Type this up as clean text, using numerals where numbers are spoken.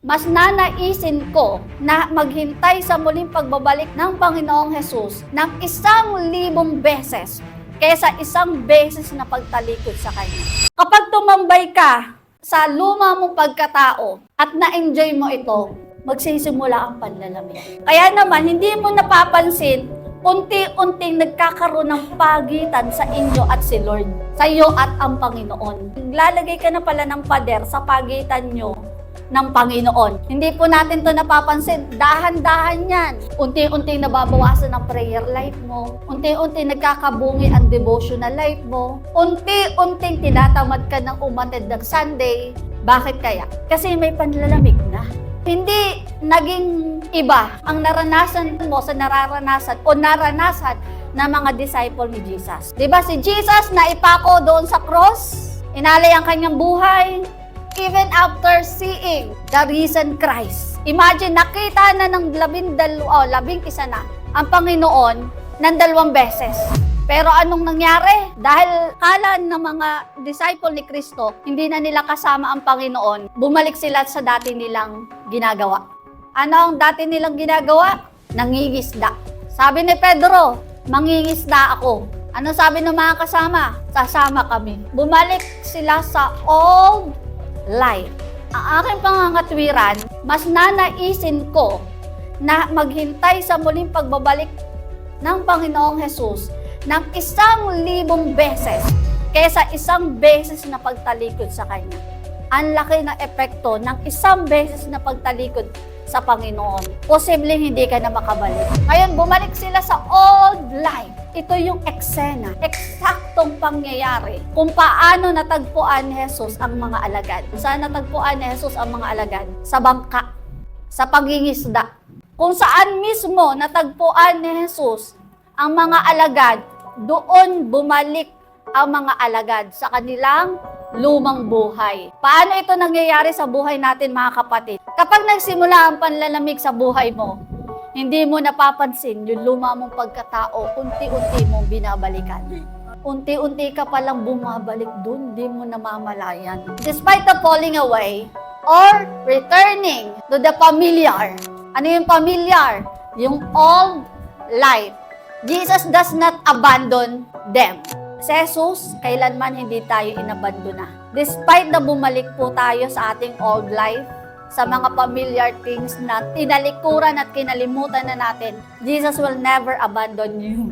mas nanaisin ko na maghintay sa muling pagbabalik ng Panginoong Hesus ng 1,000 beses kaysa 1 beses na pagtalikod sa Kanya. Kapag tumambay ka sa luma mong pagkatao at na-enjoy mo ito, magsisimula ang panlalamig. Kaya naman, hindi mo napapansin, unti-unting nagkakaroon ng pagitan sa inyo at si Lord, sa iyo at ang Panginoon. Naglalagay ka na pala ng pader sa pagitan nyo ng Panginoon. Hindi po natin to napapansin. Dahan-dahan yan. Unti-unting nababawasan ang prayer life mo. Unti-unting nagkakabungi ang devotional life mo. Unti-unting tinatamad ka ng umattend ng Sunday. Bakit kaya? Kasi may panlalamig na. Hindi naging iba ang naranasan mo sa nararanasan o naranasan ng mga disciple ni Jesus. Diba si Jesus na ipako doon sa cross, inalay ang kanyang buhay, even after seeing the risen Christ. Imagine, nakita na ng 11 na ang Panginoon ng 2 beses. Pero anong nangyari? Dahil kala ng mga disciple ni Kristo, hindi na nila kasama ang Panginoon, bumalik sila sa dati nilang ginagawa. Ano ang dati nilang ginagawa? Nangingisda. Sabi ni Pedro, mangingisda ako. Ano sabi ng mga kasama? Sasama kami. Bumalik sila sa old life. Ang aking pangangatwiran, mas nanaisin ko na maghintay sa muling pagbabalik ng Panginoong Hesus ng 1,000 beses kaysa 1 beses na pagtalikod sa Kanya. Ang laki ng epekto ng 1 beses na pagtalikod sa Panginoon. Posibleng hindi ka na makabalik. Ngayon, bumalik sila sa old life. Ito yung eksena, eksaktong pangyayari kung paano natagpuan ni Jesus ang mga alagad. Saan natagpuan ni Jesus ang mga alagad? Sa bangka, sa pangingisda. Kung saan mismo natagpuan ni Jesus ang mga alagad, doon bumalik ang mga alagad sa kanilang lumang buhay. Paano ito nangyayari sa buhay natin, mga kapatid? Kapag nagsimula ang panlalamig sa buhay mo, hindi mo napapansin yung luma mong pagkatao, unti-unti mong binabalikan. Unti-unti ka palang bumabalik dun, di mo namamalayan. Despite the falling away or returning to the familiar. Ano yung familiar? Yung old life. Jesus does not abandon them. Si Jesus, kailanman hindi tayo inabandona. Despite na bumalik po tayo sa ating old life, sa mga familiar things na tinalikuran at kinalimutan na natin, Jesus will never abandon you.